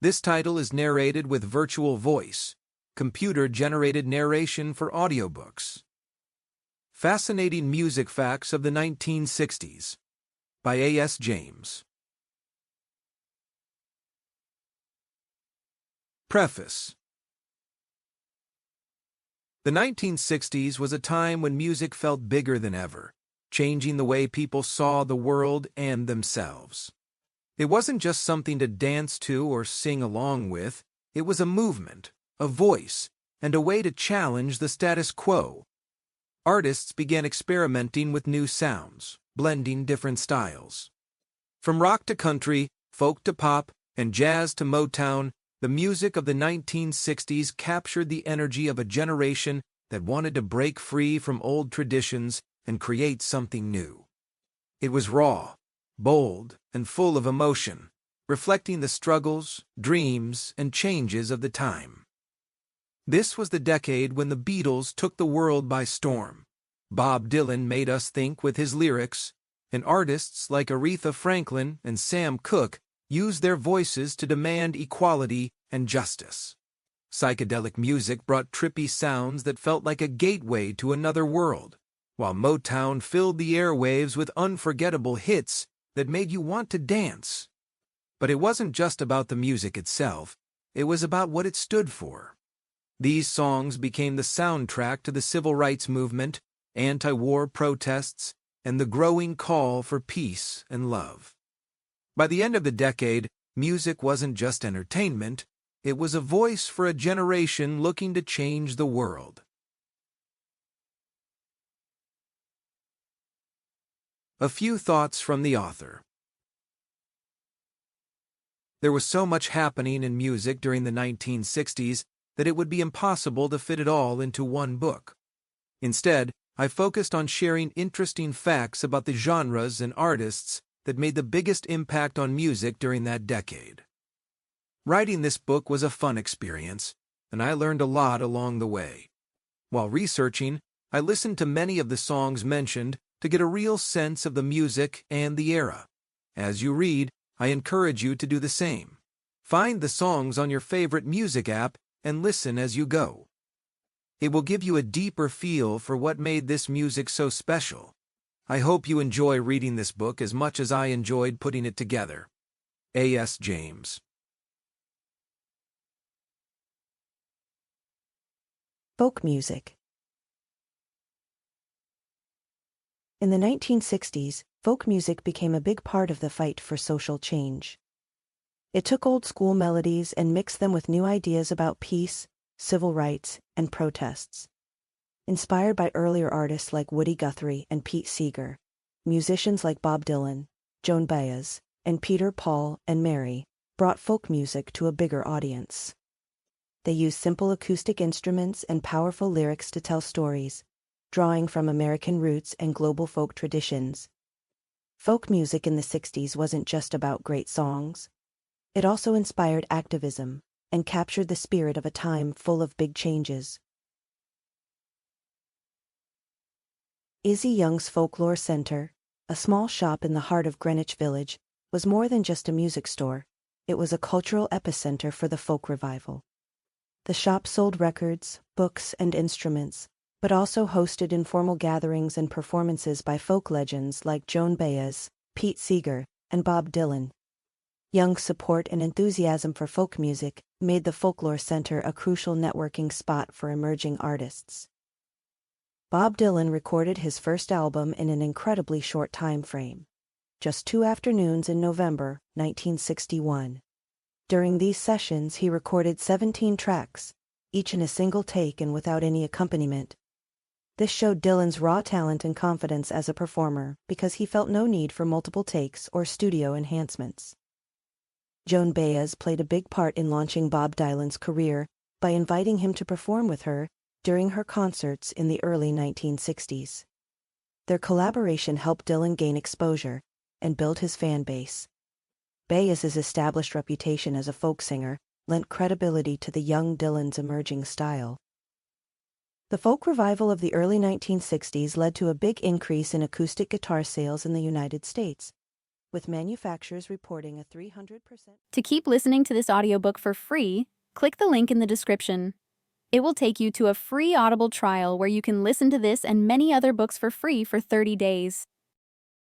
This title is narrated with virtual voice, computer-generated narration for audiobooks. Fascinating Music Facts of the 1960s by A.S. James. Preface. The 1960s was a time when music felt bigger than ever, changing the way people saw the world and themselves. It wasn't just something to dance to or sing along with, it was a movement, a voice, and a way to challenge the status quo. Artists began experimenting with new sounds, blending different styles. From rock to country, folk to pop, and jazz to Motown, the music of the 1960s captured the energy of a generation that wanted to break free from old traditions and create something new. It was raw, bold, and full of emotion, reflecting the struggles, dreams, and changes of the time. This was the decade when the Beatles took the world by storm. Bob Dylan made us think with his lyrics, and artists like Aretha Franklin and Sam Cooke used their voices to demand equality and justice. Psychedelic music brought trippy sounds that felt like a gateway to another world, while Motown filled the airwaves with unforgettable hits that made you want to dance. But it wasn't just about the music itself, it was about what it stood for. These songs became the soundtrack to the civil rights movement, anti-war protests, and the growing call for peace and love. By the end of the decade, music wasn't just entertainment, it was a voice for a generation looking to change the world. A few thoughts from the author. There was so much happening in music during the 1960s that it would be impossible to fit it all into one book. Instead, I focused on sharing interesting facts about the genres and artists that made the biggest impact on music during that decade. Writing this book was a fun experience, and I learned a lot along the way. While researching, I listened to many of the songs mentioned to get a real sense of the music and the era. As you read, I encourage you to do the same. Find the songs on your favorite music app and listen as you go. It will give you a deeper feel for what made this music so special. I hope you enjoy reading this book as much as I enjoyed putting it together. A.S. James. Folk music. In the 1960s, folk music became a big part of the fight for social change. It took old-school melodies and mixed them with new ideas about peace, civil rights, and protests. Inspired by earlier artists like Woody Guthrie and Pete Seeger, musicians like Bob Dylan, Joan Baez, and Peter, Paul, and Mary brought folk music to a bigger audience. They used simple acoustic instruments and powerful lyrics to tell stories, drawing from American roots and global folk traditions. Folk music in the 60s wasn't just about great songs. It also inspired activism and captured the spirit of a time full of big changes. Izzy Young's Folklore Center, a small shop in the heart of Greenwich Village, was more than just a music store. It was a cultural epicenter for the folk revival. The shop sold records, books, and instruments, but also hosted informal gatherings and performances by folk legends like Joan Baez, Pete Seeger, and Bob Dylan. Young's support and enthusiasm for folk music made the Folklore Center a crucial networking spot for emerging artists. Bob Dylan recorded his first album in an incredibly short time frame, just 2 afternoons in November 1961. During these sessions he recorded 17 tracks, each in a single take and without any accompaniment. This showed Dylan's raw talent and confidence as a performer because he felt no need for multiple takes or studio enhancements. Joan Baez played a big part in launching Bob Dylan's career by inviting him to perform with her during her concerts in the early 1960s. Their collaboration helped Dylan gain exposure and build his fan base. Baez's established reputation as a folk singer lent credibility to the young Dylan's emerging style. The folk revival of the early 1960s led to a big increase in acoustic guitar sales in the United States. with manufacturers reporting a 300%. To keep listening to this audiobook for free, click the link in the description. It will take you to a free Audible trial where you can listen to this and many other books for free for 30 days.